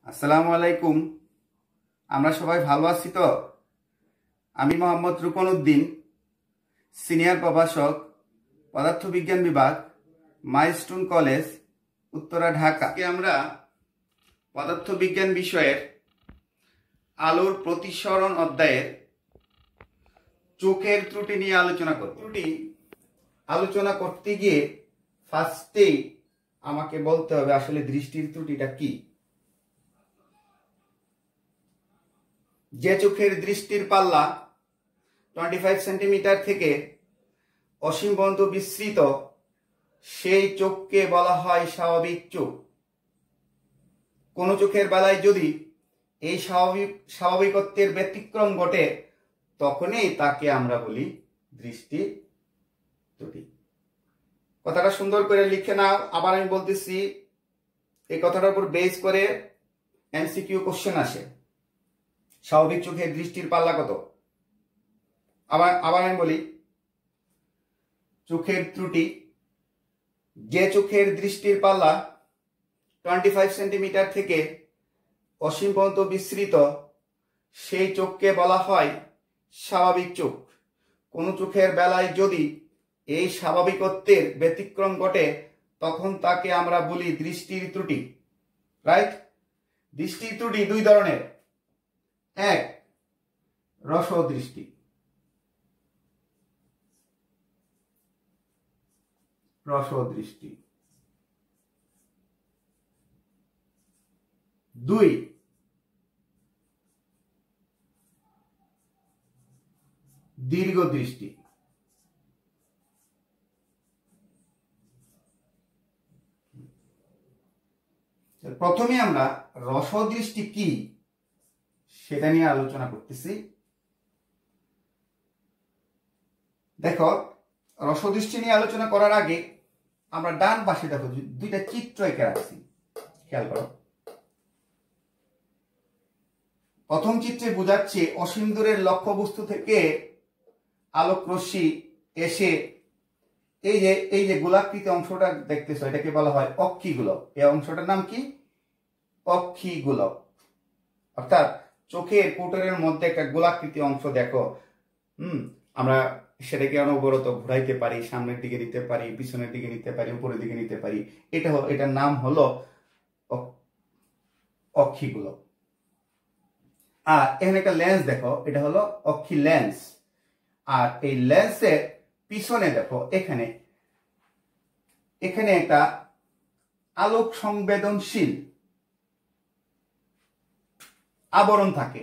আসসালামু আলাইকুম। আমরা সবাই ভালো আছি তো? আমি মোহাম্মদ রুকন উদ্দিন, সিনিয়র প্রভাষক, পদার্থবিজ্ঞান বিভাগ, মাইলস্টোন কলেজ, উত্তরা, ঢাকা। আমরা পদার্থবিজ্ঞান বিষয়ের আলোর প্রতিসরণ অধ্যায়ের চোখের ত্রুটি নিয়ে আলোচনা করব। ত্রুটি আলোচনা করতে গিয়ে ফার্স্টেই আমাকে বলতে হবে আসলে দৃষ্টির ত্রুটিটা কি। যে চোখের দৃষ্টির পাল্লা 25 সেন্টিমিটার থেকে অসীম পর্যন্ত বিস্তৃত, সেই চোখকে বলা হয় স্বাভাবিক চোখ। কোন চোখের বেলায় যদি এই স্বাভাবিকত্বের ব্যতিক্রম ঘটে, তখনই তাকে আমরা বলি দৃষ্টি ত্রুটি। কথাটা সুন্দর করে লিখে নাও। আবার আমি বলতেছি, এই কথাটার উপর বেস করে এমসিকিউ কোশ্চেন আসে। স্বাভাবিক চোখের দৃষ্টির পাল্লা কত? আবার আমি বলি, চোখের ত্রুটি, যে চোখের দৃষ্টির পাল্লা 25 সেন্টিমিটার থেকে অসীম পর্যন্ত বিস্তৃত, সেই চোখকে বলা হয় স্বাভাবিক চোখ। কোন চোখের বেলায় যদি এই স্বাভাবিকত্বের ব্যতিক্রম ঘটে, তখন তাকে আমরা বলি দৃষ্টির ত্রুটি। রাইট? দৃষ্টির ত্রুটি দুই ধরনের। এক, রসদৃষ্টি। রসদৃষ্টি। দুই, দীর্ঘদৃষ্টি। প্রথমে আমরা রসদৃষ্টি কি সেটা নিয়ে আলোচনা করতেছি। দেখো, রসদৃষ্টি নিয়ে আলোচনা করার আগে আমরা ডান পাশে দেখো দুইটা চিত্র এঁকে রাখছি, খেয়াল করো। প্রথম চিত্রে বোঝাচ্ছে অসীম দূরের লক্ষ্যবস্তু থেকে আলোক রশ্মি এসে এই যে গোলাকৃতি অংশটা দেখতেছো, এটাকে বলা হয় অক্ষিগোলক। এই অংশটার নাম কি? অক্ষিগোলক। অর্থাৎ চোখের কোটরের মধ্যে একটা গোলাকৃতি অংশ দেখো। আমরা সেটাকে অনবরত ঘুরাইতে পারি, সামনের দিকে নিতে পারি, পিছনের দিকে নিতে পারি, উপরের দিকে নিতে পারি। এটার নাম হলো অক্ষিগোলক। আর এখানে একটা লেন্স দেখো, এটা হলো অক্ষি লেন্স। আর এই লেন্সের পিছনে দেখো, এখানে একটা আলোক সংবেদনশীল আবরণ থাকে,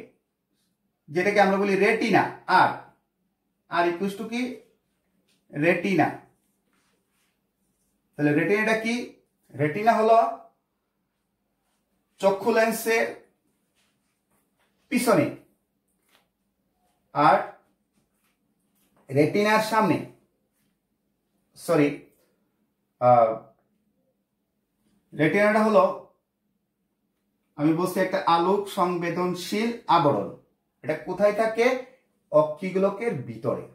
যেটাকে আমরা বলি রেটিনা। আর ইকুয়ালস টু কি? রেটিনা। তাহলে রেটিনাটা কি? রেটিনা হলো চক্ষু লেন্সের পিছনে, আর রেটিনার সামনে, রেটিনাটা হলো, আমি বলছি, একটা আলোক সংবেদনশীল আবরণ। এটা কোথায় থাকে? অক্ষিগোলকের ভিতরে।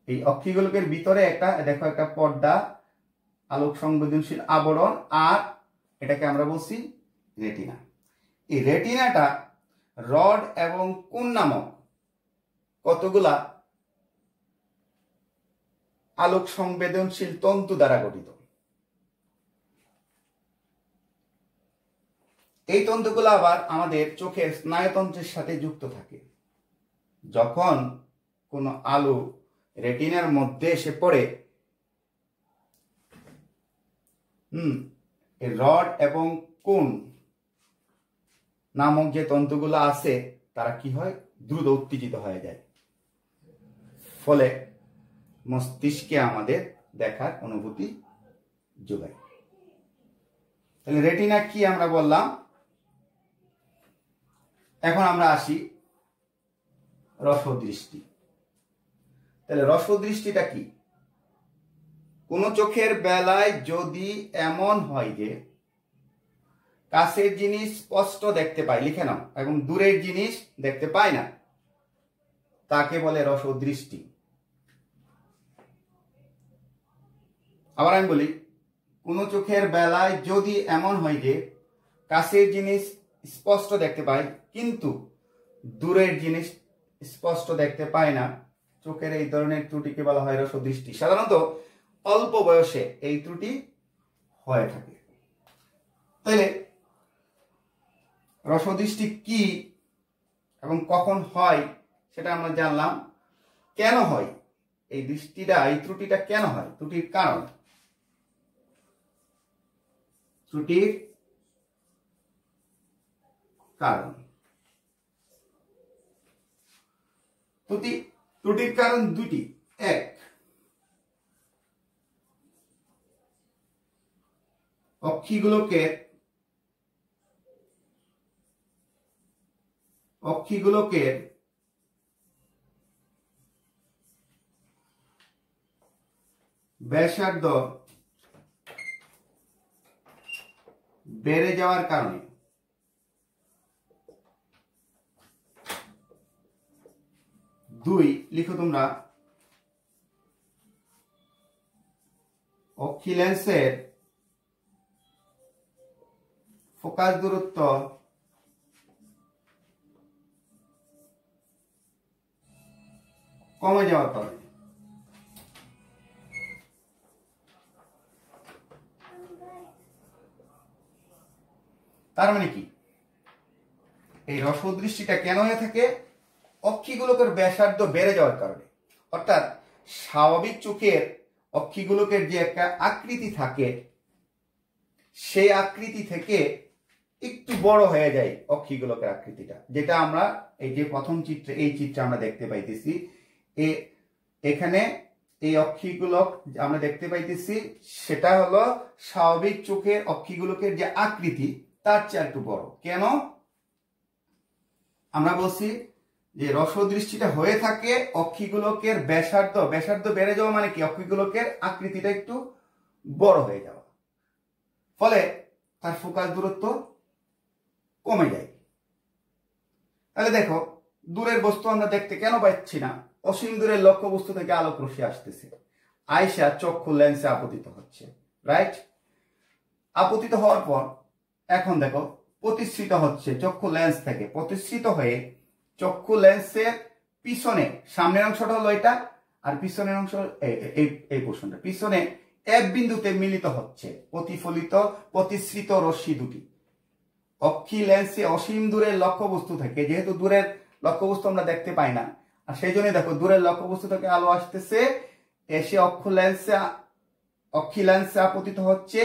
এই অক্ষিগোলকের ভিতরে দেখো একটা পর্দা, আলোক সংবেদনশীল আবরণ, আর এটাকে আমরা বলছি রেটিনা। এই রেটিনাটা রড এবং কোন নামক কতগুলা আলোক সংবেদনশীল তন্তু দ্বারা গঠিত। এই তন্তুগুলো আবার আমাদের চোখের স্নায়ুতন্ত্রের সাথে যুক্ত থাকে। যখন কোনো আলো রেটিনার মধ্যে এসে পড়ে, রড এবং কোন নামক যে তন্তুগুলো আছে, তারা কি হয়? দ্রুত উত্তেজিত হয়ে যায়, ফলে মস্তিষ্কে আমাদের দেখার অনুভূতি যোগায়। তাহলে রেটিনা কি আমরা বললাম। এখন আমরা আসি রসদৃষ্টি। তাহলে রসদৃষ্টিটা কি? কোন চোখের বেলায় যদি এমন হয় যে কাছের জিনিস স্পষ্ট দেখতে পায়, লিখে নাও, এবং দূরের জিনিস দেখতে পায় না, তাকে বলে রসদৃষ্টি। আবার আমি বলি, কোন চোখের বেলায় যদি এমন হয় যে কাছের জিনিস স্পষ্ট দেখতে পাই, কিন্তু দূরের জিনিস স্পষ্ট দেখতে পায় না। চোখের এই ধরনের ত্রুটিকে বলা হয় রসদৃষ্টি। সাধারণত অল্প বয়সে এই ত্রুটি হয়ে থাকে। তাহলে রসদৃষ্টি কি এবং কখন হয় সেটা আমরা জানলাম। কেন হয় এই দৃষ্টিটা, এই ত্রুটিটা কেন হয়, ত্রুটির কারণ, ত্রুটির কারণ। ত্রুটির কারণ দুটি। এক, অক্ষিগোলকের ব্যাসার্ধ বেড়ে যাওয়ার কারণে। দুই, লিখো তোমরা, অক্ষি লেন্সের ফোকাস দূরত্ব কমে যাওয়ার কারণে। তার মানে কি, এই রসদৃষ্টিটা কেন হয়ে থাকে? অক্ষিগোলকের ব্যাসার্ধ বেড়ে যাওয়ার কারণে। অর্থাৎ স্বাভাবিক চোখের অক্ষিগোলকের যে একটা আকৃতি থাকে, সেই আকৃতি থেকে একটু বড় হয়ে যায় অক্ষিগোলকের আকৃতিটা, যেটা আমরা এই যে প্রথম চিত্রে, এই চিত্রে আমরা দেখতে পাইতেছি। এখানে এই অক্ষিগোলক আমরা দেখতে পাইতেছি, সেটা হলো স্বাভাবিক চোখের অক্ষিগোলকের যে আকৃতি তার চেয়ে একটু বড়। কেন? আমরা বলছি যে রসদৃষ্টিটা হয়ে থাকে অক্ষিগোলকের ব্যাসার্ধ বেড়ে যাওয়া, মানে কি, অক্ষিগোলকের আকৃতিটা একটু বড় হয়ে যাওয়া, ফলে তার ফোকাস দূরত্ব কমে যায়। তাহলে দেখো, দূরের বস্তু আমরা দেখতে কেন পাচ্ছি না? অসীম দূরের লক্ষ্য বস্তু থেকে আলোক রশ্মি আসতেছে, আয়সা চক্ষু লেন্সে আপতিত হচ্ছে, রাইট? আপতিত হওয়ার পর এখন দেখো প্রতিসৃত হচ্ছে চক্ষু লেন্স থেকে, প্রতিসৃত হয়ে চক্ষু লেন্সের পিছনে, সামনের অংশটা হলো এটা, আর পিছনের অংশ এই পোর্শনটা, পিছনে এক বিন্দুতে মিলিত হচ্ছে প্রতিসৃত রশ্মি দুটি। অক্ষি লেন্সে অসীম দূরের লক্ষ্যবস্তু থেকে, যেহেতু দূরের লক্ষ্যবস্তু আমরা দেখতে পাই না, আর সেই জন্য দেখো দূরের লক্ষ্যবস্তু থেকে আলো আসতেছে, এসে অক্ষি লেন্সে আপতিত হচ্ছে,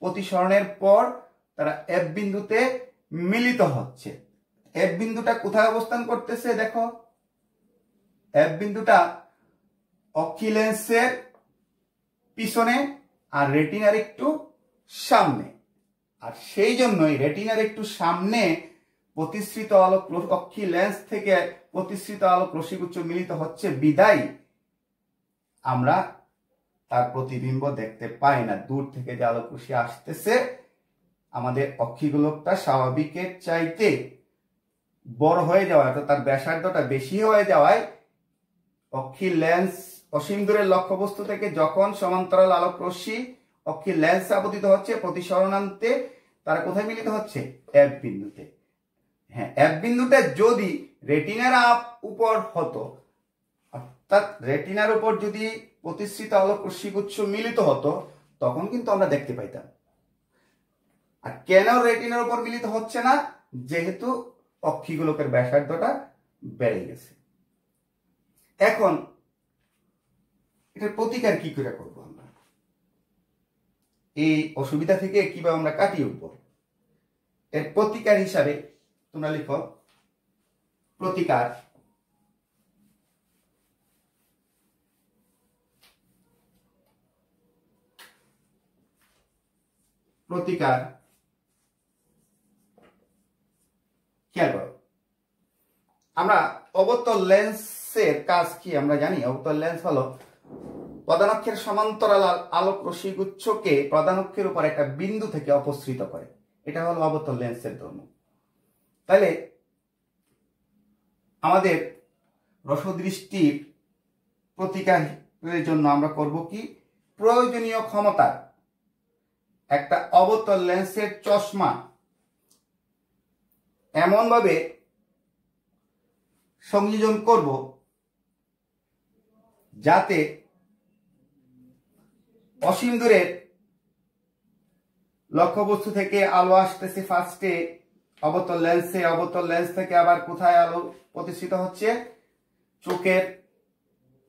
প্রতিসরণের পর তারা এফ বিন্দুতে মিলিত হচ্ছে। এফ বিন্দুটা কোথায় অবস্থান করতেছে? দেখো, এফ বিন্দুটা অক্ষি লেন্সের পিছনে আর রেটিনার একটু সামনে, আর সেই জন্যই রেটিনার একটু সামনে প্রতিসৃত আলোক অক্ষি লেন্স থেকে প্রতিসৃত আলোক রশ্মিগুচ্ছ মিলিত হচ্ছে, বিদায় আমরা তার প্রতিবিম্ব দেখতে পাই না। দূর থেকে যে আলোক রশ্মি আসতেছে, আমাদের অক্ষিগোলকটা স্বাভাবিকের চাইতে বড় হয়ে যাওয়ায়, তার ব্যাসার্ধটা বেশি হয়ে যাওয়ায় অক্ষি লেন্স অসীম দূরের লক্ষ্যবস্তু থেকে যখন সমান্তরাল আলোক রশ্মি অক্ষি লেন্স আপতিত হচ্ছে, প্রতিসরণান্তে তারা কোথায় মিলিত হচ্ছে? এফ বিন্দুতে। হ্যাঁ, এফ বিন্দুটা যদি রেটিনার উপর হতো, অর্থাৎ রেটিনার উপর যদি প্রতিসৃত আলোক রশ্মিগুচ্ছ মিলিত হতো, তখন কিন্তু আমরা দেখতে পাইতাম। আর কেন রেটিনার উপর মিলিত হচ্ছে না? যেহেতু অক্ষিগোলকের ব্যাসার্ধটা বেড়ে গেছে। এখন এটার প্রতিকার কি করে করবো আমরা? এই অসুবিধা থেকে কিভাবে আমরা কাটিয়ে উঠবো? এর প্রতিকার হিসাবে তোমরা লিখো, প্রতিকার। প্রতিকার খেয়াল করো, আমরা অবতল লেন্সের কাজ কি আমরা জানি। অবতল লেন্স হলো প্রধানক্ষের সমান্তরাল আলোক রশ্মিগুচ্ছকে প্রধানক্ষের উপর একটা বিন্দু থেকে অপসৃত করে, এটা হলো অবতল লেন্সের ধর্ম। তাহলে আমাদের রসদৃষ্টির প্রতিকারের জন্য আমরা করব কি? প্রয়োজনীয় ক্ষমতা একটা অবতল লেন্সের চশমা এমনভাবে সংযোজন করব যাতে অসীম দূরের লক্ষ্যবস্তু থেকে আলো আসতেছে ফার্স্টে অবতল লেন্সে, অবতল লেন্স থেকে আবার কোথায় আলো প্রতিষ্ঠিত হচ্ছে,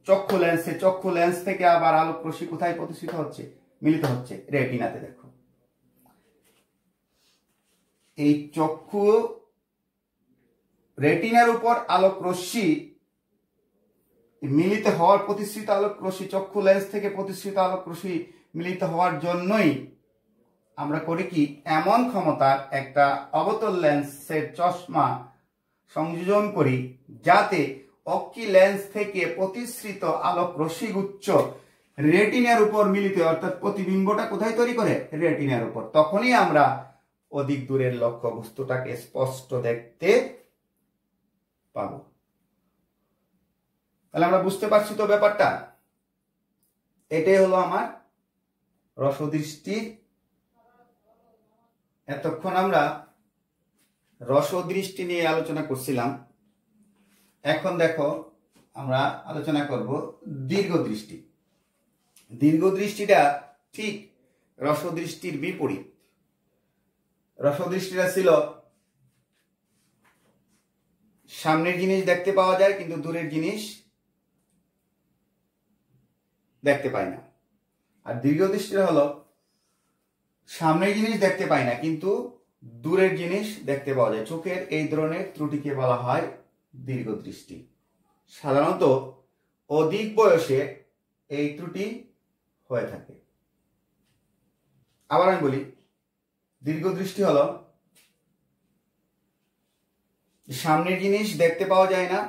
চক্ষু লেন্সে, চক্ষু লেন্স থেকে আবার আলোক রশ্মি কোথায় প্রতিষ্ঠিত হচ্ছে, মিলিত হচ্ছে রেটিনাতে। দেখো এই চক্ষু রেটিনার উপর আলোক রশ্মি মিলিত হওয়ার, প্রতিষ্ঠিত আলোক রশ্মি চক্ষু লেন্স থেকে প্রতিষ্ঠিত আলোক রশ্মি মিলিত হওয়ার জন্যই আমরা করি কি, এমন ক্ষমতার একটা অবতল লেন্সের চশমা সংযোজন করি যাতে অক্ষি লেন্স থেকে প্রতিসৃত আলোক রশ্মিগুচ্ছ রেটিনার উপর মিলিত, অর্থাৎ প্রতিবিম্বটা কোথায় তৈরি করে, রেটিনার উপর। তখনই আমরা অধিক দূরের লক্ষ্য বস্তুটাকে স্পষ্ট দেখতে পাবো। তাহলে আমরা বুঝতে পারছি তো ব্যাপারটা। এটাই হলো আমার রসদৃষ্টির। এতক্ষণ আমরা রসদৃষ্টি নিয়ে আলোচনা করছিলাম। এখন দেখো আমরা আলোচনা করব দীর্ঘদৃষ্টি। দীর্ঘদৃষ্টিটা ঠিক রসদৃষ্টির বিপরীত। রসদৃষ্টিটা ছিল সামনের জিনিস দেখতে পাওয়া যায় কিন্তু দূরের জিনিস দেখতে পায় না। আর দীর্ঘদৃষ্টিটা হলো সামনের জিনিস দেখতে পায় না কিন্তু দূরের জিনিস দেখতে পাওয়া যায়। চোখের এই ধরনের ত্রুটিকে বলা হয় দীর্ঘদৃষ্টি। সাধারণত অধিক বয়সে এই ত্রুটি হয়ে থাকে। আবার আমি বলি, দীর্ঘদৃষ্টি হলো সামনের জিনিস দেখতে পাওয়া যায় না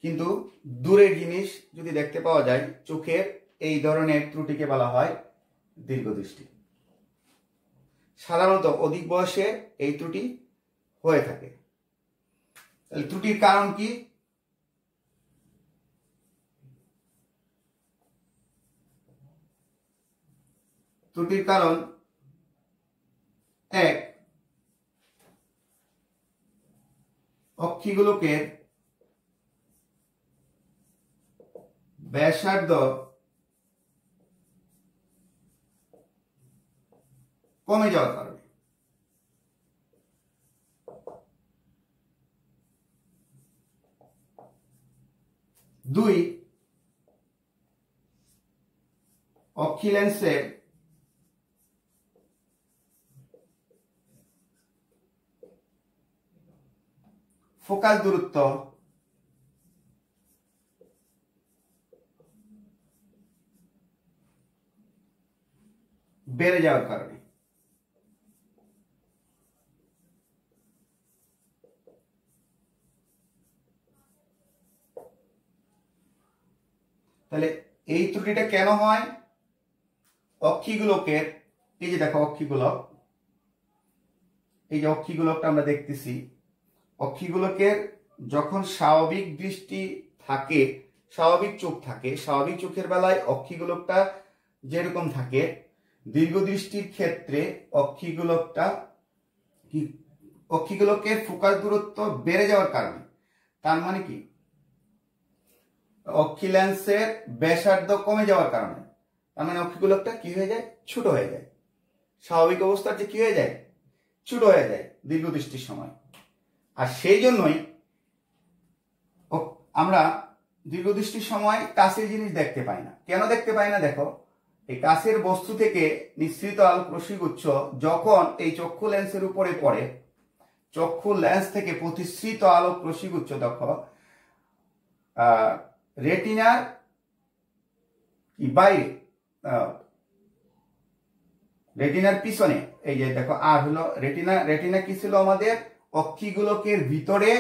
কিন্তু দূরের জিনিস যদি দেখতে পাওয়া যায়, চোখের এই ধরনের ত্রুটিকে বলা হয় দীর্ঘদৃষ্টি। সাধারণত অধিক বয়সে এই ত্রুটি হয়ে থাকে। ত্রুটির কারণ কি? ত্রুটির কারণ এক, অক্ষিগোলকের ব্যাসার্ধ কমে যাওয়ার কারণে। দুই, অক্ষি লেন্সের ফোকাল দূরত্ব বেড়ে যাওয়ার কারণে। তাহলে এই ত্রুটিটা কেন হয়? অক্ষিগোলকের, এই যে দেখো অক্ষিগোলক, এই যে অক্ষিগোলকটা আমরা দেখতেছি, অক্ষিগোলকের যখন স্বাভাবিক দৃষ্টি থাকে, স্বাভাবিক চোখ থাকে, স্বাভাবিক চোখের বেলায় অক্ষিগোলকটা যেরকম থাকে, দীর্ঘদৃষ্টির ক্ষেত্রে অক্ষিগোলকের ফোকাস দূরত্ব বেড়ে যাওয়ার কারণে। তার মানে কি, অক্ষি লেন্সের ব্যাসার্ধ কমে যাওয়ার কারণে, তার মানে অক্ষিগোলকটা কি হয়ে যায়, ছোট হয়ে যায়। স্বাভাবিক অবস্থার যে কি হয়ে যায়, ছোট হয়ে যায় দীর্ঘদৃষ্টির সময়। আর সেই জন্যই আমরা দীর্ঘদৃষ্টির সময় কাছের জিনিস দেখতে পাই না। কেন দেখতে পাই না? দেখো, এই কাছের বস্তু থেকে নিঃসৃত আলোক রশ্মিগুচ্ছ যখন এই চক্ষু লেন্সের উপরে পড়ে, চক্ষু লেন্স থেকে প্রতিসৃত আলোক রশ্মিগুচ্ছ দেখো রেটিনার বাইরে, রেটিনার পিছনে, এই যে দেখো আর হলো রেটিনা। রেটিনা কি ছিল আমাদের? অক্ষিগোলকের ভিতরে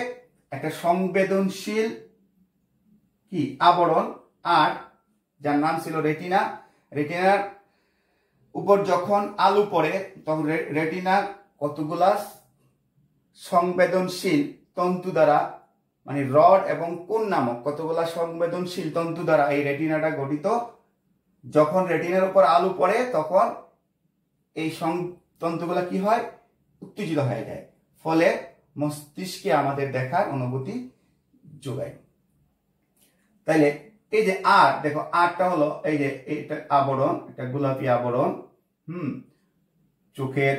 একটা সংবেদনশীল কি আবরণ, আর যার নাম ছিল রেটিনা। রেটিনার উপর যখন আলো পড়ে তখন রেটিনা কতগুলা সংবেদনশীল তন্তু দ্বারা, মানে রড এবং কোন নামক কতগুলা সংবেদনশীল তন্তু দ্বারা এই রেটিনাটা গঠিত। যখন রেটিনার উপর আলো পড়ে তখন এই তন্তুগুলা কি হয়, উত্তেজিত হয়ে যায়, ফলে মস্তিষ্কে আমাদের দেখার অনুভূতি যোগায়। তাইলে এই যে আর দেখো, আরটা হলো এই যে এটা আবরণ, এটা গোলাপি আবরণ, চোখের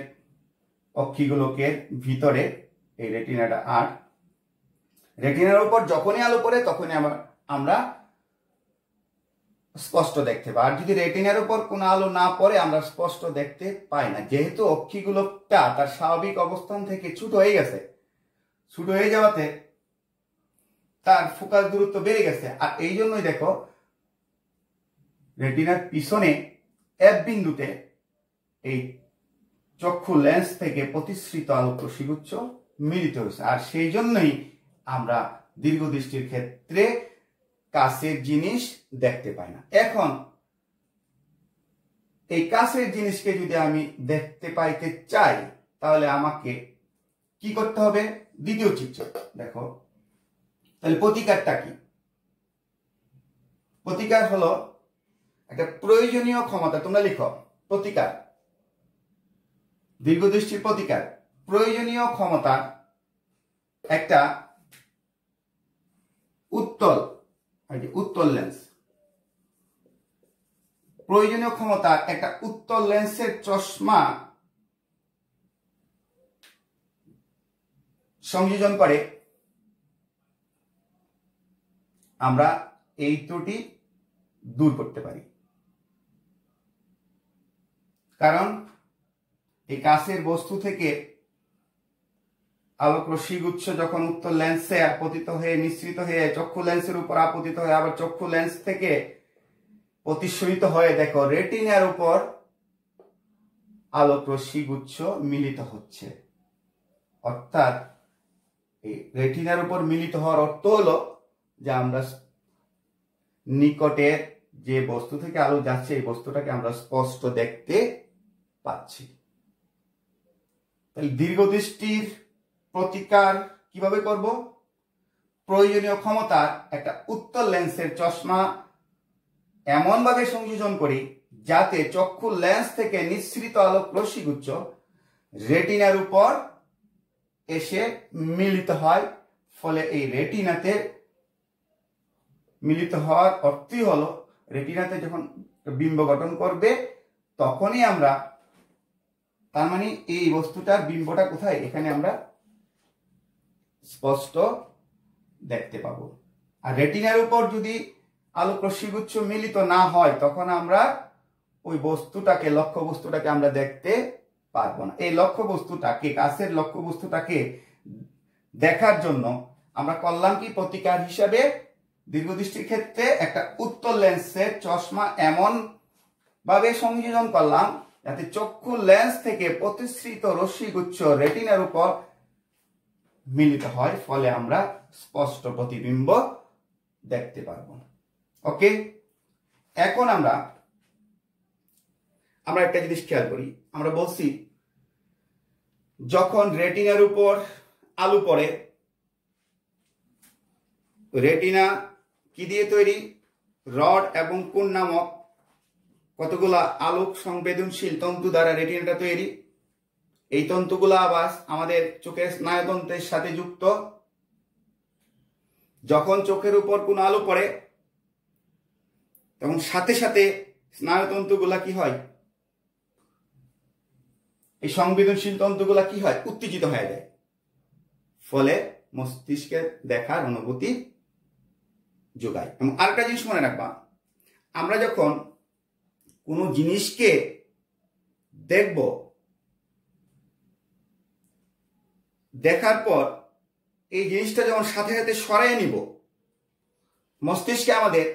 অক্ষিগোলকের ভিতরে এই রেটিনাটা আর। রেটিনার উপর যখনই আলো পড়ে তখনই আমরা স্পষ্ট দেখতে পাই। আর যদি রেটিনার উপর কোনো আলো না পড়ে আমরা স্পষ্ট দেখতে পাই না, যেহেতু অক্ষিগোলকটা তার স্বাভাবিক অবস্থান থেকে ছোট হয়ে গেছে। ছোট হয়ে যাওয়াতে তার ফোকাস দূরত্ব বেড়ে গেছে। আর এই জন্যই দেখো রেটিনার পিছনে এফ বিন্দুতে এই চক্ষু লেন্স থেকে প্রতিসৃত আলোক রশ্মিগুচ্ছ মিলিত হয়েছে। আর সেই জন্যই আমরা দীর্ঘদৃষ্টির ক্ষেত্রে কাছের জিনিস দেখতে পাই না। এখন এই কাছের জিনিসকে যদি আমি দেখতে পাইতে চাই তাহলে আমাকে কি করতে হবে? দ্বিতীয় চিত্র দেখো, তাহলে প্রতিকারটা কি? প্রতিকার হলো একটা প্রয়োজনীয় ক্ষমতা। তোমরা লিখো প্রতিকার, দীর্ঘদৃষ্টির প্রতিকার, প্রয়োজনীয় ক্ষমতা একটা উত্তল লেন্স। প্রয়োজনীয় ক্ষমতা একটা উত্তল লেন্সের চশমা সংযোজন করে আমরা এই ত্রুটি দূর করতে পারি। কারণ এই কাছের বস্তু থেকে আলোক রশ্মিগুচ্ছ যখন উত্তল লেন্সে আপতিত হয়ে মিশ্রিত হয়ে চক্ষু লেন্সের উপর আপতিত হয়ে আবার চক্ষু লেন্স থেকে প্রতিসরিত হয়ে দেখো রেটিনার উপর আলোক রশ্মিগুচ্ছ মিলিত হচ্ছে। অর্থাৎ এই রেটিনার উপর মিলিত হওয়ার অর্থ হলো যে আমরা নিকটের যে বস্তু থেকে আলো যাচ্ছে এই বস্তুটাকে আমরা স্পষ্ট দেখতে পাচ্ছি। তাহলে দীর্ঘদৃষ্টির প্রতিকার কিভাবে করব? প্রয়োজনীয় ক্ষমতার একটা উত্তল লেন্সের চশমা এমন ভাবে সংযোজন করি যাতে চক্ষু লেন্স থেকে নিঃসৃত আলোক রশ্মিগুচ্ছ রেটিনার উপর এসে মিলিত হয়। ফলে এই রেটিনাতে মিলিত হওয়ার অর্থই হলো রেটিনাতে যখন বিম্ব গঠন করবে তখনই আমরা, তার মানে এই বস্তুটার বিম্বটা কোথায়, এখানে আমরা স্পষ্ট দেখতে পাবো। আর রেটিনার উপর যদি আলোক রশ্মিগুচ্ছ মিলিত না হয় তখন আমরা ওই বস্তুটাকে, লক্ষ্য বস্তুটাকে আমরা দেখতে পারবো না। এই লক্ষ্য বস্তুটাকে, কাছের লক্ষ্য বস্তুটাকে দেখার জন্য আমরা করলাম কি? প্রতিকার হিসাবে দীর্ঘদৃষ্টির ক্ষেত্রে একটা উত্তল লেন্সের চশমা এমন ভাবে সংযোজন করলাম যাতে চক্ষু লেন্স থেকে প্রতিসৃত রশ্মিগুচ্ছ রেটিনার উপর মিলিত হয়, ফলে আমরা স্পষ্ট প্রতিবিম্ব দেখতে পারবো। ওকে, এখন আমরা একটা জিনিস খেয়াল করি। আমরা বলছি যখন রেটিনার উপর আলো পড়ে, রেটিনা কি দিয়ে তৈরি? রড এবং কোণ নামক কতগুলা আলোক সংবেদনশীল তন্তু দ্বারা রেটিনাটা তৈরি। এই তন্তুগুলা আবার আমাদের চোখের স্নায়ুতন্ত্রের সাথে যুক্ত। যখন চোখের উপর কোনো আলো পড়ে তখন সাথে সাথে স্নায়ুতন্তুগুলা কি হয়? এই সংবেদনশীল তন্তুগুলা কি হয়? উত্তেজিত হয়ে যায়। ফলে মস্তিষ্কে দেখার অনুভূতি যোগায়। এবং আরেকটা জিনিস মনে রাখবা, আমরা যখন কোনো জিনিসকে দেখব, দেখার পর এই জিনিসটা যখন সাথে সাথে সরাই নিব, মস্তিষ্কে আমাদের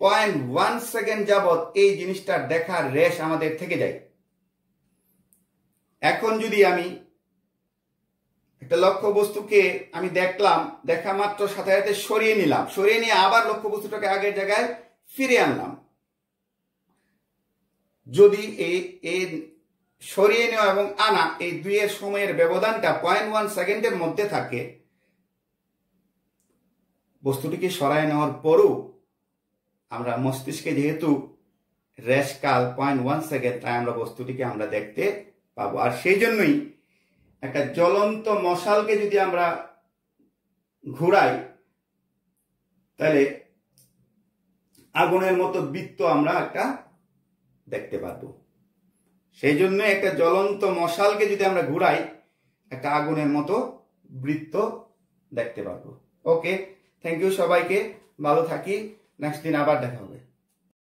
0.1 সেকেন্ড যাবৎ এই জিনিসটার দেখার রেশ আমাদের থেকে যায়। এখন যদি আমি একটা লক্ষ্য বস্তুকে আমি দেখলাম, দেখা মাত্র সাথে সাথে সরিয়ে নিলাম, সরিয়ে নিয়ে আবার লক্ষ্য বস্তুটাকে আগের জায়গায় ফিরে আনলাম, যদি এই সরিয়ে নেওয়া এবং আনা এই দুইয়ের সময়ের ব্যবধানটা 0.1 সেকেন্ডের মধ্যে থাকে, বস্তুটিকে সরায় নেওয়ার পরও আমরা মস্তিষ্কে যেহেতু রেশ কাল 0.1 সেকেন্ড, তাই আমরা বস্তুটিকে আমরা দেখতে পাবো। আর সেই জন্যই একটা জ্বলন্ত মশালকে যদি আমরা ঘুরাই তাহলে আগুনের মতো বৃত্ত আমরা একটা দেখতে পারবো। সেই জন্য একটা জ্বলন্ত মশালকে যদি আমরা ঘুরাই একটা আগুনের মতো বৃত্ত দেখতে পারবো। ওকে, থ্যাংক ইউ সবাইকে, ভালো থাকি, নেক্সট দিন আবার দেখা হবে।